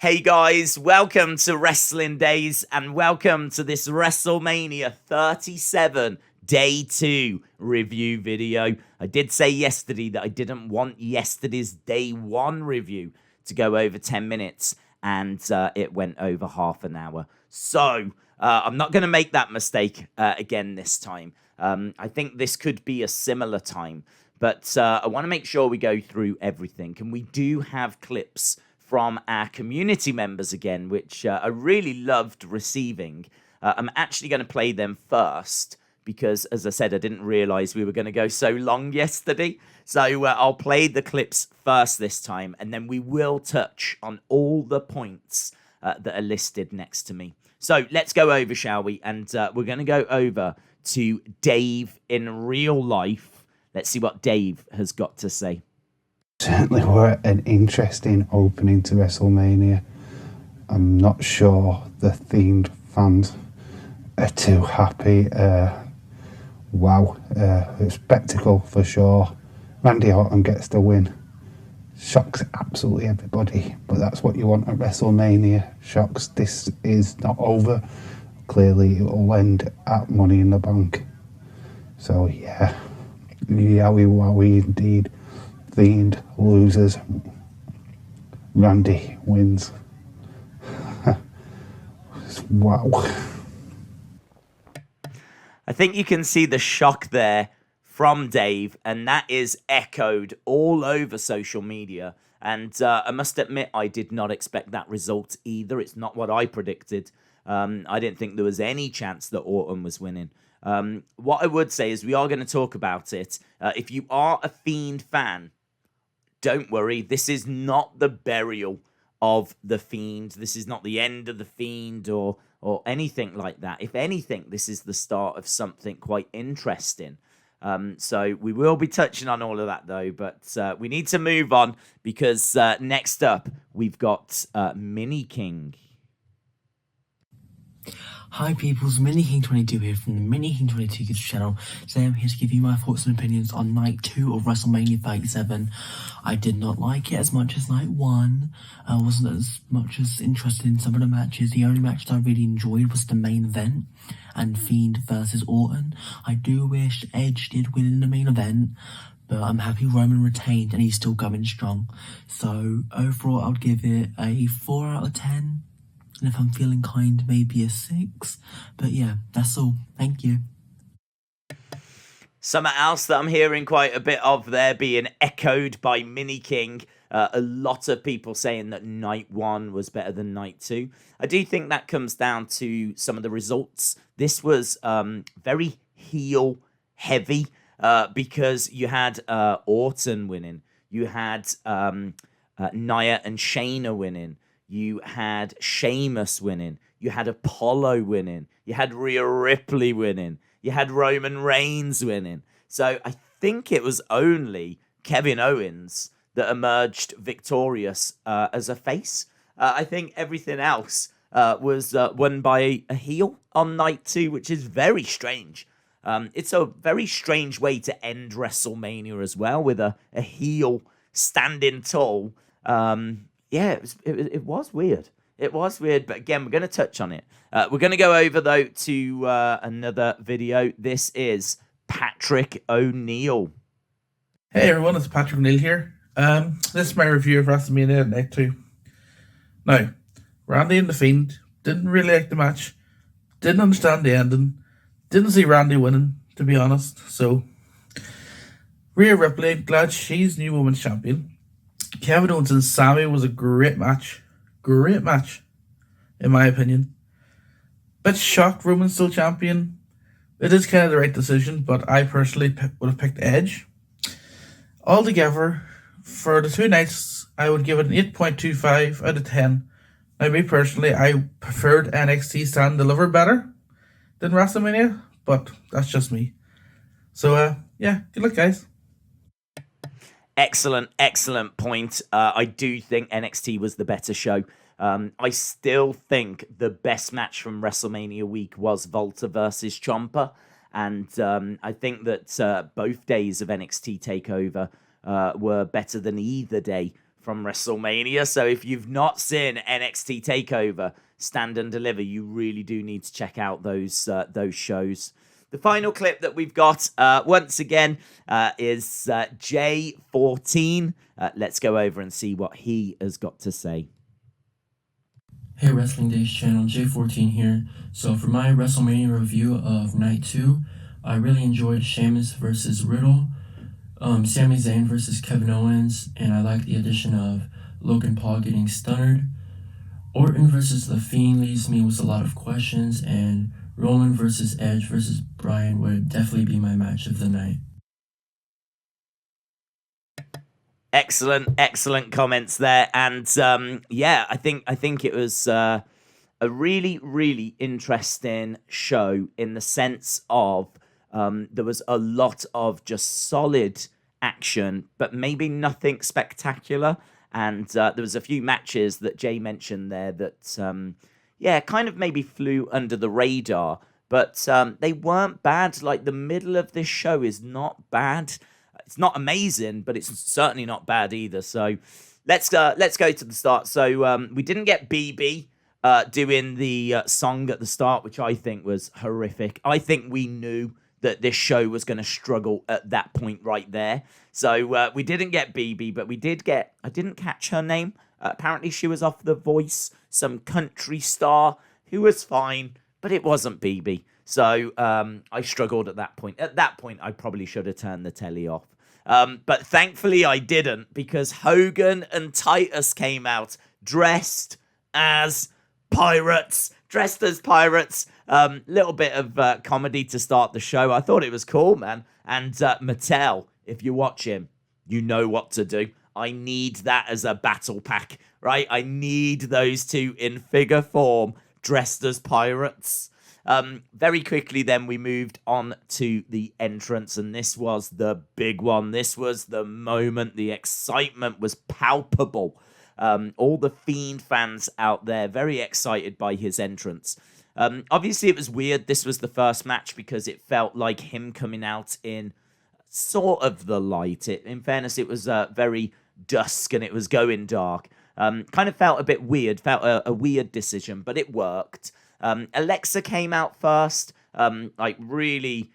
Hey guys, welcome to Wrestling Daze and welcome to this WrestleMania 37 Day 2 review video. I did say yesterday that I didn't want yesterday's Day 1 review to go over 10 minutes and it went over half an hour. So I'm not going to make that mistake again this time. I think this could be a similar time, but I want to make sure we go through everything. And we do have clips from our community members again, which I really loved receiving. I'm actually going to play them first because, as I said, I didn't realize we were going to go so long yesterday. So I'll play the clips first this time, and then we will touch on all the points that are listed next to me. So let's go over, shall we? And we're going to go over to Dave in real life. Let's see what Dave has got to say. Certainly were an interesting opening to WrestleMania. I'm not sure the Fiend fans are too happy. Wow, a spectacle for sure. Randy Orton gets the win. Shocks absolutely everybody, but that's what you want at WrestleMania. Shocks this is not over. Clearly it will end at Money in the Bank. So yeah, wowie indeed. Fiend loses. Randy wins. Wow. I think you can see the shock there from Dave, and that is echoed all over social media. And I must admit, I did not expect that result either. It's not what I predicted. I didn't think there was any chance that Orton was winning. What I would say is we are going to talk about it. If you are a Fiend fan, don't worry, this is not the burial of the Fiend. This is not the end of the Fiend or anything like that. If anything, this is the start of something quite interesting. So we will be touching on all of that, though. But we need to move on because next up, we've got Mini King. Hi peoples, Mini King 22 here from the Mini King 22 YouTube channel. Today I'm here to give you my thoughts and opinions on Night 2 of WrestleMania 37. I did not like it as much as Night 1. I wasn't as much as interested in some of the matches. The only match that I really enjoyed was the main event and Fiend versus Orton. I do wish Edge did win in the main event, but I'm happy Roman retained and he's still going strong. So overall I'll give it a 4 out of 10. And if I'm feeling kind, maybe a 6. But yeah, that's all. Thank you. Something else that I'm hearing quite a bit of there being echoed by Mini King. A lot of people saying that Night 1 was better than Night 2. I do think that comes down to some of the results. This was very heel heavy because you had Orton winning. You had Nia and Shayna winning. You had Sheamus winning. You had Apollo winning. You had Rhea Ripley winning. You had Roman Reigns winning. So I think it was only Kevin Owens that emerged victorious as a face. I think everything else was won by a heel on Night 2, which is very strange. It's a very strange way to end WrestleMania as well, with a heel standing tall. Yeah, it was weird. It was weird, but again, we're going to touch on it. We're going to go over, though, to another video. This is Patrick O'Neill. Hey everyone, it's Patrick O'Neill here. This is my review of WrestleMania Night 2. Now, Randy and The Fiend didn't really like the match, didn't understand the ending, didn't see Randy winning, to be honest. So, Rhea Ripley, glad she's new women's champion. Kevin Owens and Sami was a great match. Great match, in my opinion. Bit shocked Roman's still champion. It is kind of the right decision, but I personally would have picked Edge. Altogether, for the 2 nights, I would give it an 8.25 out of 10. Now, me personally, I preferred NXT Stand and Deliver better than WrestleMania, but that's just me. So, yeah, good luck, guys. Excellent point. I do think NXT was the better show. I still think the best match from WrestleMania week was Volta versus Ciampa. And I think that both days of NXT TakeOver were better than either day from WrestleMania. So if you've not seen NXT TakeOver Stand and Deliver, you really do need to check out those shows. The final clip that we've got, once again, is J14. Let's go over and see what he has got to say. Hey, Wrestling Daze channel, J14 here. So for my WrestleMania review of Night 2, I really enjoyed Sheamus versus Riddle, Sami Zayn versus Kevin Owens, and I like the addition of Logan Paul getting stunned. Orton versus The Fiend leaves me with a lot of questions, and Roman versus Edge versus Bryan would definitely be my match of the night. Excellent comments there, and yeah, I think it was a really interesting show in the sense of there was a lot of just solid action, but maybe nothing spectacular. And there was a few matches that Jay mentioned there that kind of maybe flew under the radar, but they weren't bad. Like, the middle of this show is not bad. It's not amazing, but it's certainly not bad either. So let's go to the start. So we didn't get BB doing the song at the start, which I think was horrific. I think we knew that this show was going to struggle at that point right there. So we didn't get BB, but we did get, I didn't catch her name. Apparently she was off The Voice, some country star who was fine, but it wasn't BB. So I struggled at that point. At that point, I probably should have turned the telly off. But thankfully I didn't, because Hogan and Titus came out dressed as pirates. Little bit of comedy to start the show. I thought it was cool, man. And Mattel, if you watch him, you know what to do. I need that as a battle pack, right? I need those two in figure form, dressed as pirates. Very quickly then we moved on to the entrance, and this was the big one. This was the moment. The excitement was palpable. All the Fiend fans out there very excited by his entrance. Obviously it was weird. This was the first match because it felt like him coming out in sort of the light. In fairness, it was very dusk and it was going dark. Kind of felt a bit weird, felt a weird decision, but it worked. Alexa came out first, like really,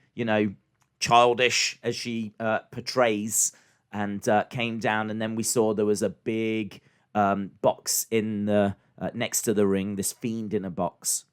childish as she portrays, and came down, and then we saw there was a big box in the next to the ring, this Fiend in a box.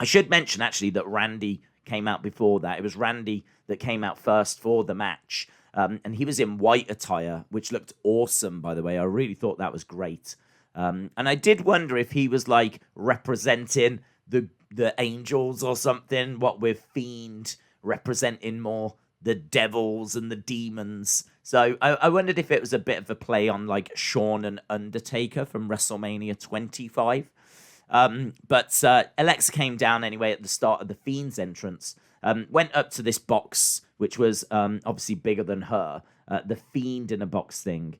I should mention, actually, that Randy came out before that. It was Randy that came out first for the match, and he was in white attire, which looked awesome, by the way. I really thought that was great. And I did wonder if he was, like, representing the angels or something, what with Fiend representing more the devils and the demons. So I wondered if it was a bit of a play on, like, Shawn and Undertaker from WrestleMania 25. But Alexa came down anyway at the start of the Fiend's entrance, went up to this box, which was obviously bigger than her, the Fiend in a box thing.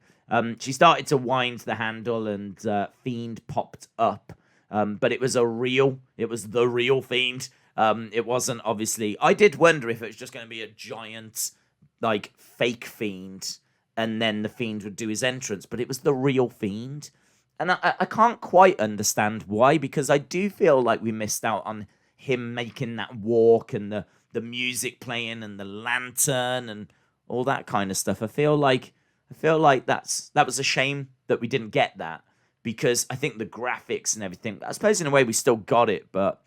She started to wind the handle, and Fiend popped up. But it was the real Fiend. It wasn't, obviously. I did wonder if it was just going to be a giant, like, fake Fiend, and then the Fiend would do his entrance, but it was the real Fiend. And I can't quite understand why, because I do feel like we missed out on him making that walk and the music playing and the lantern and all that kind of stuff. I feel like that was a shame that we didn't get that, because I think the graphics and everything, I suppose in a way we still got it, but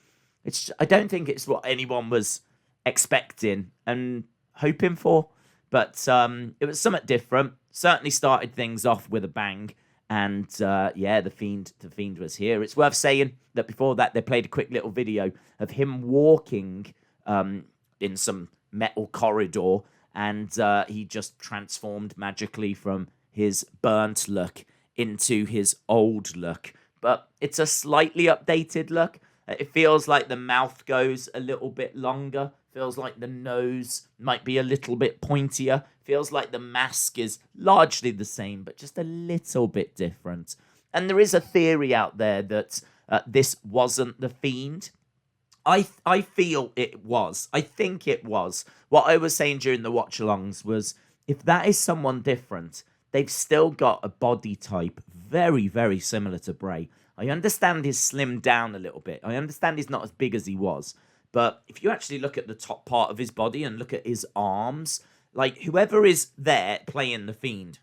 I don't think it's what anyone was expecting and hoping for. But it was somewhat different. Certainly started things off with a bang. And the Fiend was here. It's worth saying that before that, they played a quick little video of him walking in some metal corridor, and he just transformed magically from his burnt look into his old look. But it's a slightly updated look. It feels like the mouth goes a little bit longer. Feels like the nose might be a little bit pointier. Feels like the mask is largely the same, but just a little bit different. And there is a theory out there that this wasn't the Fiend. I feel it was. I think it was. What I was saying during the watch-alongs was, if that is someone different, they've still got a body type very, very similar to Bray. I understand he's slimmed down a little bit. I understand he's not as big as he was. But if you actually look at the top part of his body and look at his arms, like whoever is there playing the Fiend,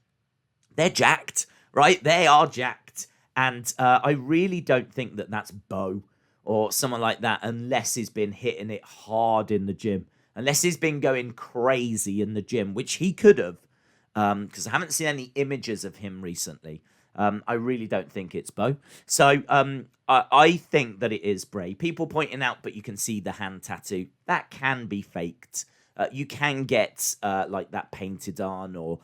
they're jacked, right? They are jacked. And I really don't think that that's Bo or someone like that unless he's been hitting it hard in the gym. Unless he's been going crazy in the gym, which he could have. Because I haven't seen any images of him recently. I really don't think it's Bo. So I think that it is Bray. People pointing out, but you can see the hand tattoo. That can be faked. You can get like that painted on or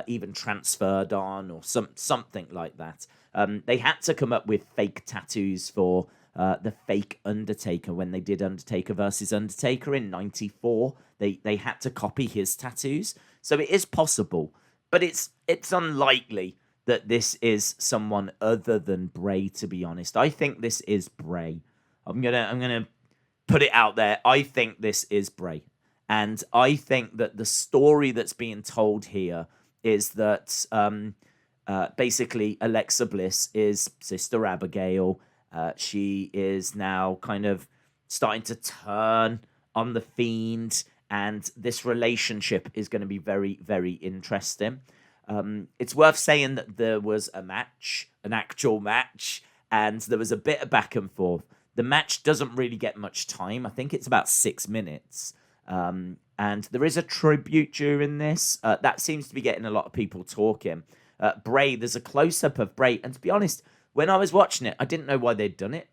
even transferred on or something like that. They had to come up with fake tattoos for the fake Undertaker when they did Undertaker versus Undertaker in 94. They had to copy his tattoos. So it is possible, but it's unlikely that this is someone other than Bray, to be honest. I think this is Bray. I'm gonna put it out there. I think this is Bray. And I think that the story that's being told here is that basically Alexa Bliss is Sister Abigail. She is now kind of starting to turn on the Fiend, and this relationship is going to be very, very interesting. It's worth saying that there was a match, an actual match, and there was a bit of back and forth. The match doesn't really get much time. I think it's about 6 minutes. And there is a tribute during this. That seems to be getting a lot of people talking. Bray, there's a close-up of Bray. And to be honest, when I was watching it, I didn't know why they'd done it.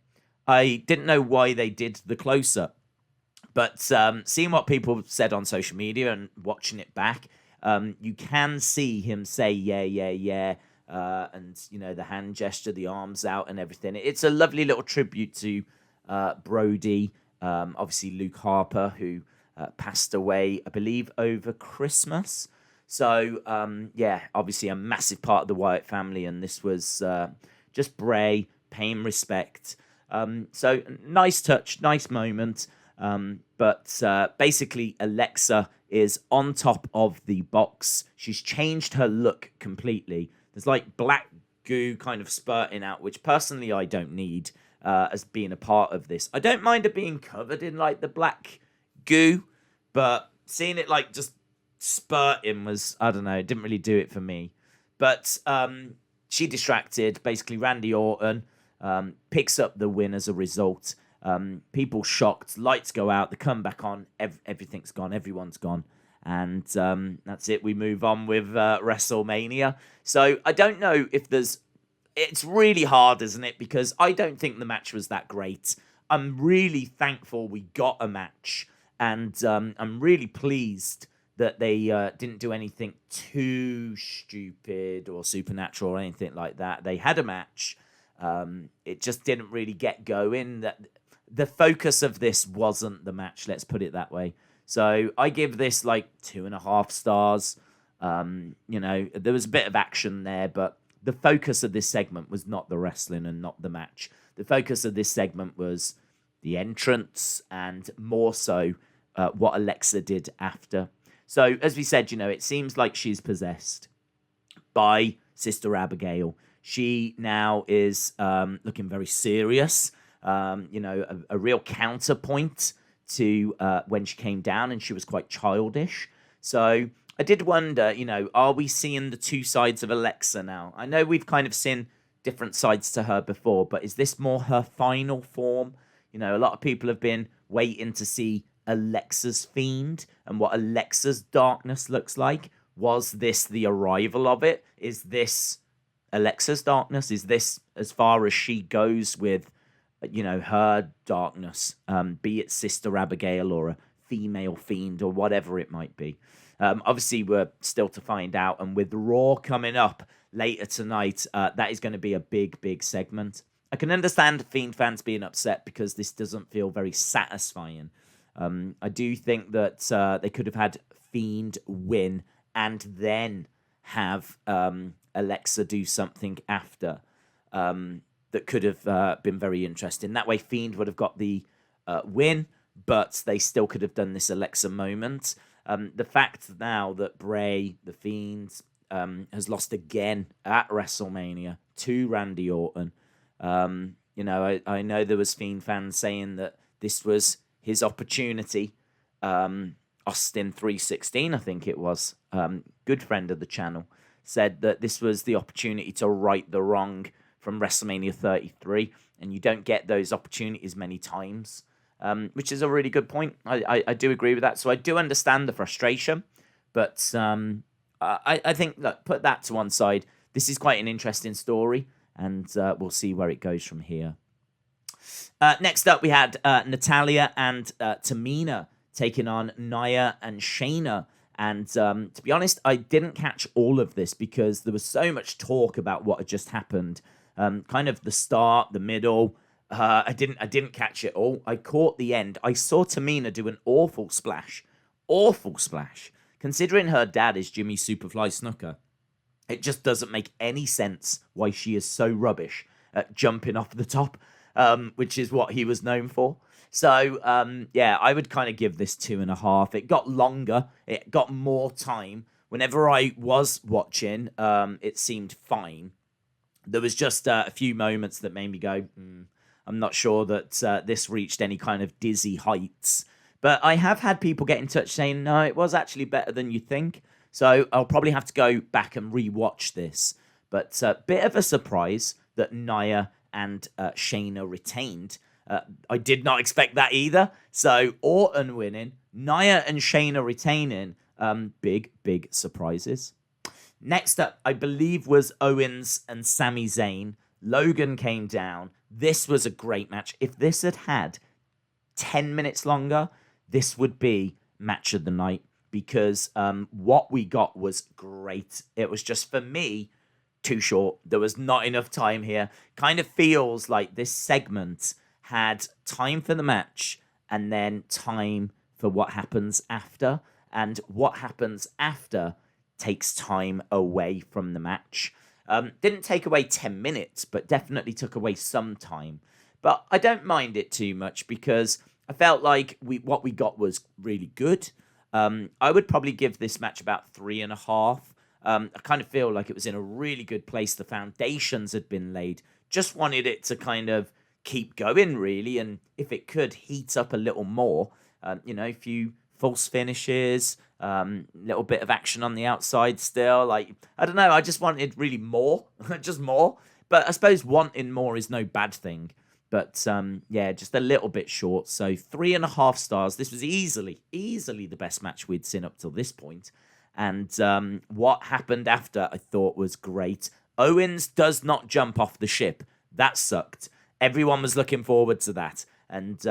I didn't know why they did the close-up. But seeing what people said on social media and watching it back, you can see him say, yeah. And, you know, the hand gesture, the arms out and everything. It's a lovely little tribute to Brody. Obviously, Luke Harper, who passed away, I believe, over Christmas. So, obviously a massive part of the Wyatt family. And this was just Bray paying respect. So, nice touch, nice moment. But basically, Alexa is on top of the box. She's changed her look completely. There's like black goo kind of spurting out, which personally I don't need as being a part of this. I don't mind it being covered in like the black goo, but seeing it like just spurting was, I don't know, it didn't really do it for me. But she distracted. Basically, Randy Orton picks up the win as a result. People shocked, lights go out, they come back on, everything's gone, everyone's gone. And that's it. We move on with WrestleMania. So I don't know if it's really hard, isn't it? Because I don't think the match was that great. I'm really thankful we got a match. And I'm really pleased that they didn't do anything too stupid or supernatural or anything like that. They had a match. It just didn't really get going. The focus of this wasn't the match, let's put it that way. So I give this like 2.5 stars. There was a bit of action there, but the focus of this segment was not the wrestling and not the match. The focus of this segment was the entrance and more so what Alexa did after. So as we said, it seems like she's possessed by Sister Abigail. She now is looking very serious. A real counterpoint to when she came down and she was quite childish. So I did wonder, are we seeing the two sides of Alexa now? I know we've kind of seen different sides to her before, but is this more her final form? A lot of people have been waiting to see Alexa's Fiend and what Alexa's darkness looks like. Was this the arrival of it? Is this Alexa's darkness? Is this as far as she goes with her darkness, be it Sister Abigail or a female fiend or whatever it might be. Obviously, we're still to find out. And with Raw coming up later tonight, that is going to be a big, big segment. I can understand Fiend fans being upset because this doesn't feel very satisfying. I do think that they could have had Fiend win and then have Alexa do something after. That could have been very interesting. That way, Fiend would have got the win, but they still could have done this Alexa moment. The fact now that Bray, the Fiend, has lost again at WrestleMania to Randy Orton. I know there was Fiend fans saying that this was his opportunity. Austin 316, I think it was, good friend of the channel, said that this was the opportunity to right the wrong from WrestleMania 33, and you don't get those opportunities many times, which is a really good point. I do agree with that. So I do understand the frustration, but I think, look, put that to one side. This is quite an interesting story, and we'll see where it goes from here. Next up, we had Natalya and Tamina taking on Nia and Shayna. And to be honest, I didn't catch all of this because there was so much talk about what had just happened. Kind of the start, the middle. I didn't catch it all. I caught the end. I saw Tamina do an awful splash. Awful splash. Considering her dad is Jimmy Superfly Snuka, it just doesn't make any sense why she is so rubbish at jumping off the top, which is what he was known for. So, I would kind of give this 2.5. It got longer. It got more time. Whenever I was watching, it seemed fine. There was just a few moments that made me go, I'm not sure that this reached any kind of dizzy heights. But I have had people get in touch saying, no, it was actually better than you think. So I'll probably have to go back and rewatch this. But a bit of a surprise that Nia and Shayna retained. I did not expect that either. So Orton winning, Nia and Shayna retaining. Big surprises. Next up, I believe, was Owens and Sami Zayn. Logan came down. This was a great match. If this had 10 minutes longer, this would be match of the night, because what we got was great. It was just, for me, too short. There was not enough time here. Kind of feels like this segment had time for the match and then time for what happens after. And what happens after takes time away from the match. Didn't take away 10 minutes, but definitely took away some time. But I don't mind it too much because I felt like what we got was really good. I would probably give this match about 3.5. I kind of feel like it was in a really good place. The foundations had been laid. Just wanted it to kind of keep going, really. And if it could heat up a little more, a few false finishes, little bit of action on the outside still. Like, I don't know. I just wanted really more, just more. But I suppose wanting more is no bad thing. But, just a little bit short. So 3.5 stars. This was easily the best match we'd seen up till this point. And what happened after, I thought, was great. Owens does not jump off the ship. That sucked. Everyone was looking forward to that. And,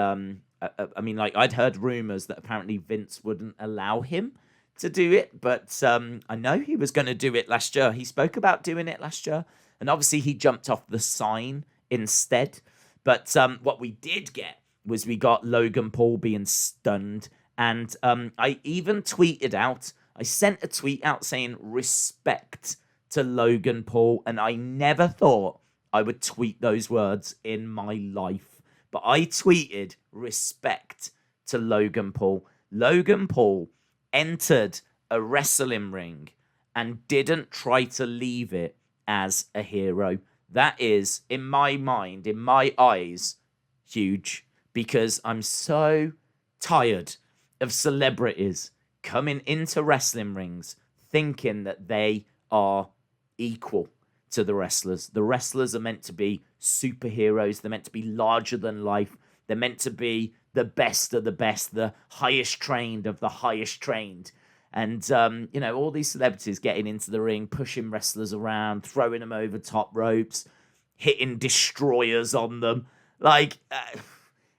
I'd heard rumors that apparently Vince wouldn't allow him to do it. But I know he was going to do it last year. He spoke about doing it last year. And obviously he jumped off the sign instead. But what we did get was we got Logan Paul being stunned. And I even tweeted out, I sent a tweet out saying respect to Logan Paul. And I never thought I would tweet those words in my life. But I tweeted respect to Logan Paul. Logan Paul entered a wrestling ring and didn't try to leave it as a hero. That is, in my mind, in my eyes, huge, because I'm so tired of celebrities coming into wrestling rings thinking that they are equal to the wrestlers. The wrestlers are meant to be superheroes. They're meant to be larger than life. They're meant to be the best of the best, the highest trained of the highest trained. And, all these celebrities getting into the ring, pushing wrestlers around, throwing them over top ropes, hitting destroyers on them. Like,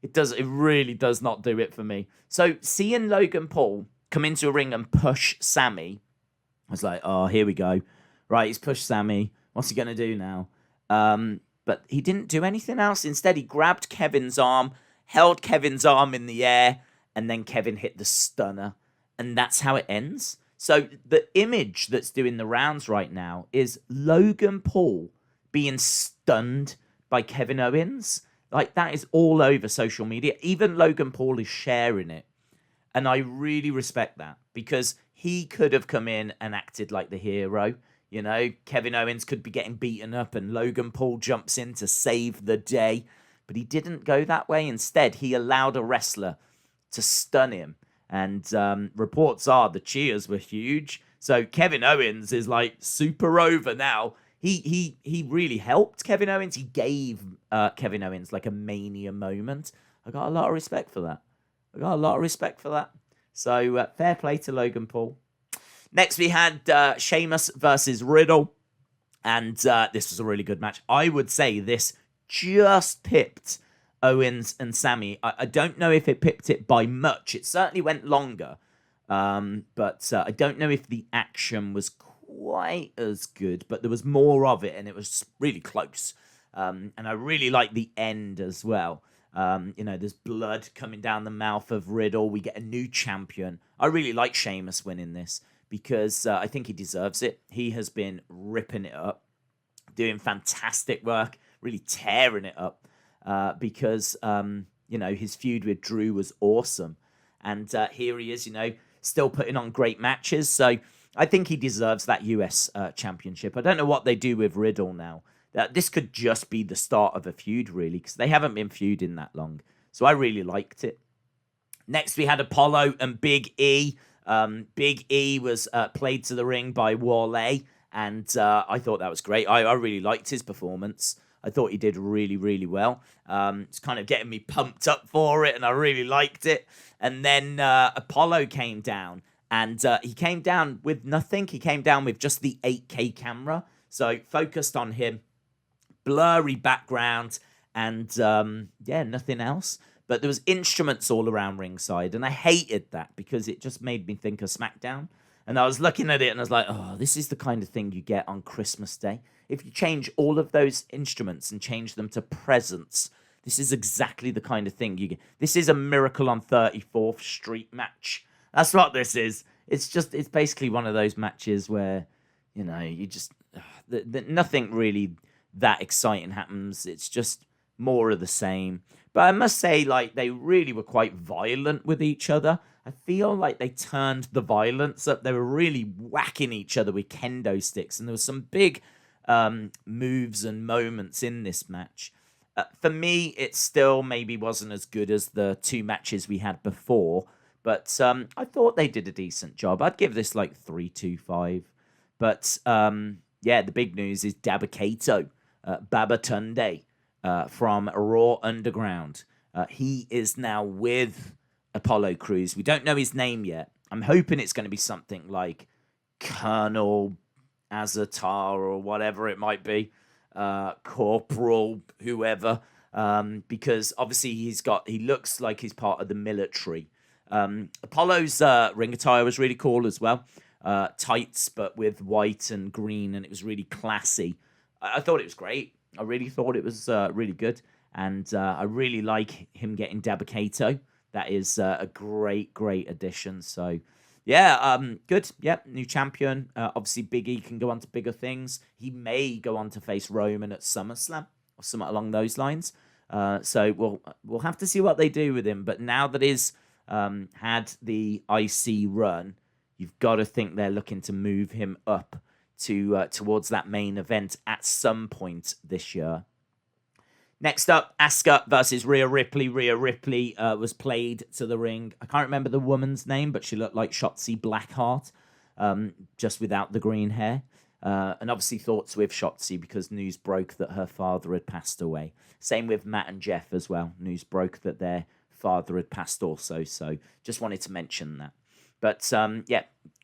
it really does not do it for me. So seeing Logan Paul come into a ring and push Sami, I was like, oh, here we go. Right, he's pushed Sami. What's he going to do now? But he didn't do anything else. Instead, he grabbed Kevin's arm, held Kevin's arm in the air, and then Kevin hit the stunner. And that's how it ends. So the image that's doing the rounds right now is Logan Paul being stunned by Kevin Owens. Like, that is all over social media. Even Logan Paul is sharing it. And I really respect that, because he could have come in and acted like the hero. You know, Kevin Owens could be getting beaten up and Logan Paul jumps in to save the day. But he didn't go that way. Instead, he allowed a wrestler to stun him. And reports are the cheers were huge. So Kevin Owens is like super over now. He really helped Kevin Owens. He gave Kevin Owens like a Mania moment. I got a lot of respect for that. So fair play to Logan Paul. Next we had Sheamus versus Riddle. And this was a really good match. I would say this just pipped Owens and Sami. I don't know if it pipped it by much. It certainly went longer. But I don't know if the action was quite as good, but there was more of it and it was really close. And I really like the end as well. There's blood coming down the mouth of Riddle. We get a new champion. I really like Sheamus winning this because I think he deserves it. He has been ripping it up, doing fantastic work, really tearing it up because, his feud with Drew was awesome. And here he is, still putting on great matches. So I think he deserves that US championship. I don't know what they do with Riddle now. This could just be the start of a feud, really, because they haven't been feuding that long. So I really liked it. Next, we had Apollo and Big E. Big E was played to the ring by Wale, and I thought that was great. I really liked his performance. I thought he did really, really well. It's kind of getting me pumped up for it, and I really liked it. And then Apollo came down, and he came down with nothing. He came down with just the 8K camera, so focused on him. Blurry background, and nothing else. But there was instruments all around ringside, and I hated that because it just made me think of SmackDown. And I was looking at it, and I was like, oh, this is the kind of thing you get on Christmas Day. If you change all of those instruments and change them to presents, this is exactly the kind of thing you get. This is a Miracle on 34th Street match. That's what this is. It's basically one of those matches where, you just, nothing really that exciting happens. It's just more of the same. But I must say, they really were quite violent with each other. I feel like they turned the violence up. They were really whacking each other with kendo sticks, and there was some big moves and moments in this match. For me, it still maybe wasn't as good as the two matches we had before, but I thought they did a decent job. I'd give this 3-2-5. But the big news is Dabba-Kato, Babatunde from Raw Underground. He is now with Apollo Crews. We don't know his name yet. I'm hoping it's going to be something like Colonel Azatar or whatever it might be, Corporal, whoever, because obviously he looks like he's part of the military. Apollo's ring attire was really cool as well. Tights, but with white and green, and it was really classy. I thought it was great. I really thought it was really good, and I really like him getting Dabba-Kato. That is a great, great addition. So, good. Yep, new champion. Obviously, Big E can go on to bigger things. He may go on to face Roman at SummerSlam or something along those lines. So we'll have to see what they do with him. But now that he's had the IC run, you've got to think they're looking to move him up to towards that main event at some point this year. Next up, Asuka versus Rhea Ripley. Rhea Ripley was played to the ring. I can't remember the woman's name, but she looked like Shotzi Blackheart, just without the green hair. And obviously thoughts with Shotzi because news broke that her father had passed away. Same with Matt and Jeff as well. News broke that their father had passed also. So just wanted to mention that. But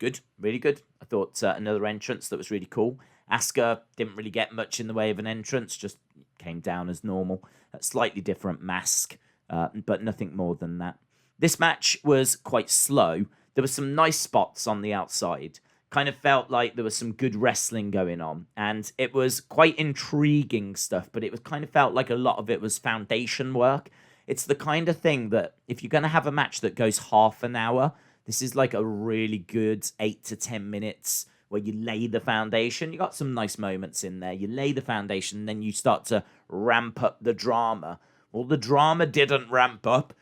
good, really good. I thought another entrance that was really cool. Asuka didn't really get much in the way of an entrance, just came down as normal. A slightly different mask, but nothing more than that. This match was quite slow. There were some nice spots on the outside. Kind of felt like there was some good wrestling going on. And it was quite intriguing stuff, but it was kind of felt like a lot of it was foundation work. It's the kind of thing that if you're going to have a match that goes half an hour, this is like a really good 8 to 10 minutes where you lay the foundation. You got some nice moments in there. You lay the foundation, and then you start to ramp up the drama. Well, the drama didn't ramp up.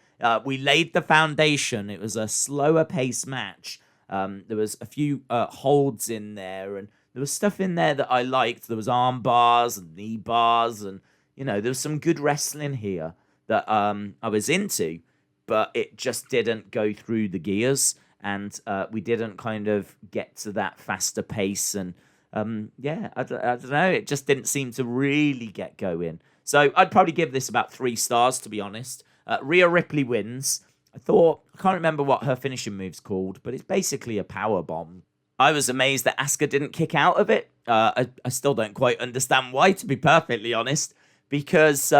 We laid the foundation. It was a slower pace match. There was a few holds in there, and There was stuff in there that I liked. There was arm bars and knee bars, and there was some good wrestling here that I was into, but it just didn't go through the gears, and we didn't kind of get to that faster pace, and I don't know, it just didn't seem to really get going. So I'd probably give this about 3 stars, to be honest. Rhea Ripley wins. I can't remember what her finishing move's called, but it's basically a power bomb. I was amazed that Asuka didn't kick out of it. I still don't quite understand why, to be perfectly honest, because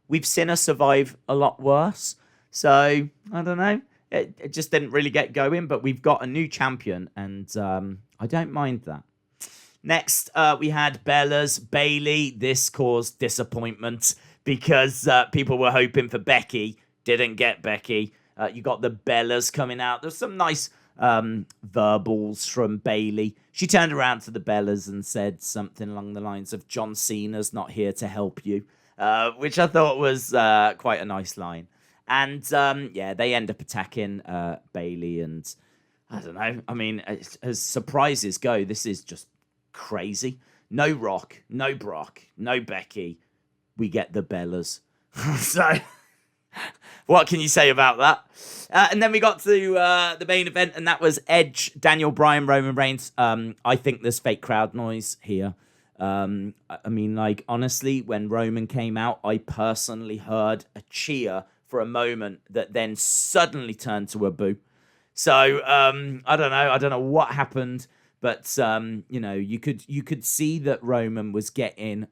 we've seen her survive a lot worse. So, I don't know. It just didn't really get going, but we've got a new champion, and I don't mind that. Next, we had Bella's Bayley. This caused disappointment because people were hoping for Becky. Didn't get Becky. You got the Bellas coming out. There's some nice verbals from Bayley. She turned around to the Bellas and said something along the lines of John Cena's not here to help you, which I thought was quite a nice line. And they end up attacking Bayley, and I don't know. I mean, as surprises go, this is just crazy. No Rock, no Brock, no Becky. We get the Bellas. So what can you say about that? And then we got to the main event, and that was Edge, Daniel Bryan, Roman Reigns. I think there's fake crowd noise here. I mean, like, honestly, when Roman came out, I personally heard a cheer for a moment that then suddenly turned to a boo. So I don't know what happened, but you could see that Roman was getting.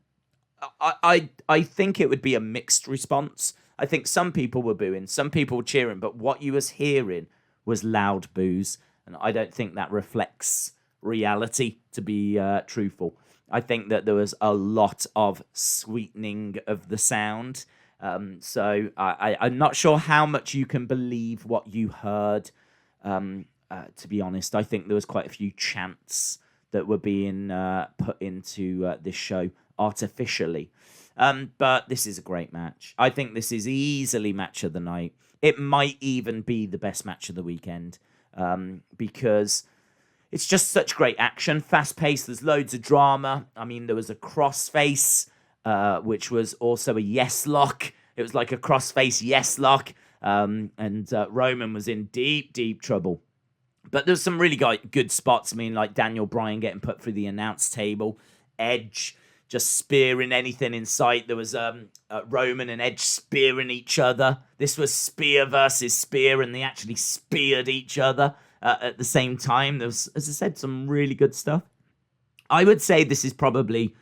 I think it would be a mixed response. I think some people were booing, some people were cheering, but what you was hearing was loud boos, and I don't think that reflects reality, to be truthful. I think that there was a lot of sweetening of the sound. So I'm not sure how much you can believe what you heard. To be honest, I think there was quite a few chants that were being put into this show artificially. But this is a great match. I think this is easily match of the night. It might even be the best match of the weekend because it's just such great action, fast-paced. There's loads of drama. I mean, there was a crossface, which was also a yes lock. It was like a crossface yes lock, and Roman was in deep, deep trouble. But there's some really good spots. I mean, like Daniel Bryan getting put through the announce table, Edge just spearing anything in sight. There was Roman and Edge spearing each other. This was spear versus spear, and they actually speared each other at the same time. There was, as I said, some really good stuff. I would say this is probably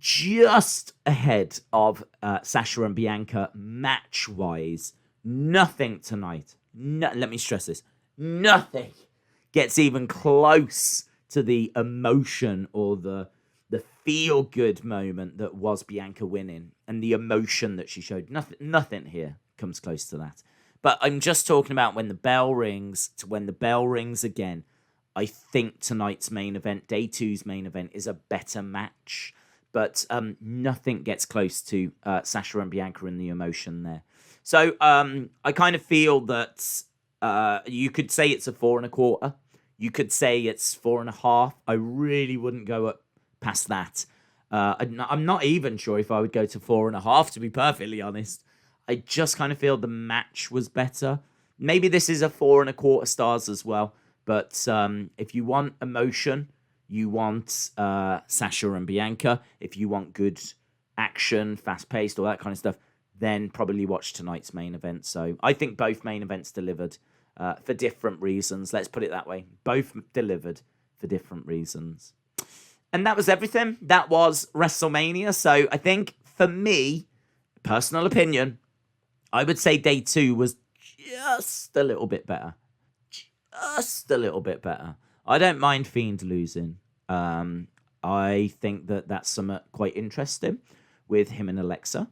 just ahead of Sasha and Bianca match-wise. Nothing tonight. Let me stress this. Nothing gets even close to the emotion or the feel-good moment that was Bianca winning and the emotion that she showed. Nothing here comes close to that. But I'm just talking about when the bell rings to when the bell rings again. I think tonight's main event, day 2's main event, is a better match. But nothing gets close to Sasha and Bianca and the emotion there. So I kind of feel that you could say it's a 4.25. You could say it's 4.5. I really wouldn't go up past that. I'm not even sure if I would go to 4.5, to be perfectly honest. I just kind of feel the match was better. Maybe this is a 4.25 stars as well. But if you want emotion, you want Sasha and Bianca. If you want good action, fast-paced, all that kind of stuff, then probably watch tonight's main event. So I think both main events delivered for different reasons. Let's put it that way. Both delivered for different reasons. And that was everything. That was WrestleMania. So I think, for me, personal opinion, I would say day 2 was just a little bit better. Just a little bit better. I don't mind Fiend losing. I think that that's somewhat quite interesting with him and Alexa.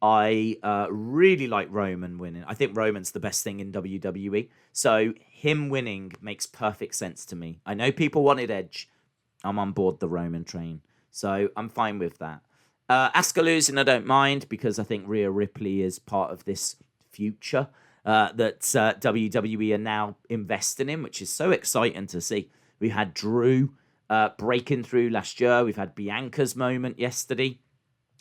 I really like Roman winning. I think Roman's the best thing in WWE. So him winning makes perfect sense to me. I know people wanted Edge. I'm on board the Roman train. So I'm fine with that. Asuka losing, I don't mind, because I think Rhea Ripley is part of this future that WWE are now investing in, which is so exciting to see. We had Drew breaking through last year. We've had Bianca's moment yesterday.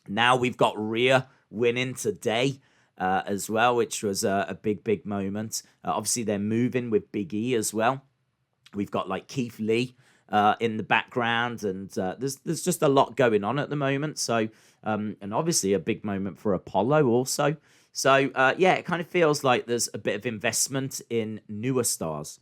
Now we've got Rhea winning today as well, which was a big moment. Obviously, they're moving with Big E as well. We've got like Keith Lee in the background, and there's just a lot going on at the moment. So, and obviously a big moment for Apollo also. So, yeah, it kind of feels like there's a bit of investment in newer stars.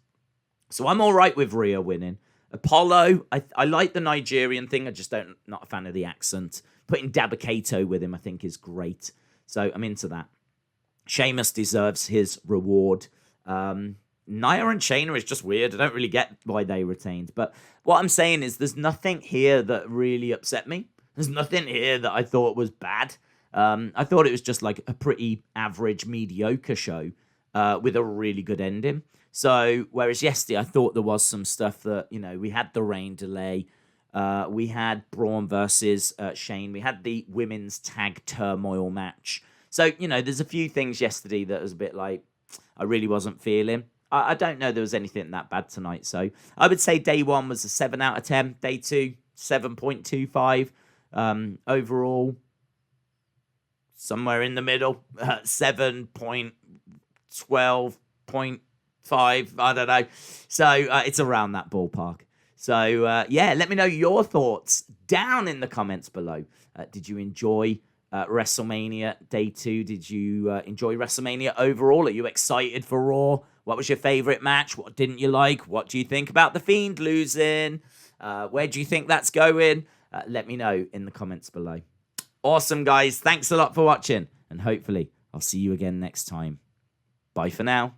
So I'm all right with Rhea winning. Apollo, I like the Nigerian thing. I just not a fan of the accent. Putting Dabba-Kato with him, I think, is great. So I'm into that. Sheamus deserves his reward. Nia and Shayna is just weird. I don't really get why they retained. But what I'm saying is there's nothing here that really upset me. There's nothing here that I thought was bad. I thought it was just like a pretty average, mediocre show with a really good ending. So, whereas yesterday I thought there was some stuff that, we had the rain delay. We had Braun versus Shane. We had the women's tag turmoil match. So, there's a few things yesterday that was a bit like I really wasn't feeling. I don't know there was anything that bad tonight. So I would say day 1 was a 7 out of 10. Day 2, 7.25. Overall, somewhere in the middle, 7.12.5. I don't know. So it's around that ballpark. So, yeah, let me know your thoughts down in the comments below. Did you enjoy WrestleMania Day 2? Did you enjoy WrestleMania overall? Are you excited for Raw? What was your favorite match? What didn't you like? What do you think about The Fiend losing? Where do you think that's going? Let me know in the comments below. Awesome, guys. Thanks a lot for watching. And hopefully I'll see you again next time. Bye for now.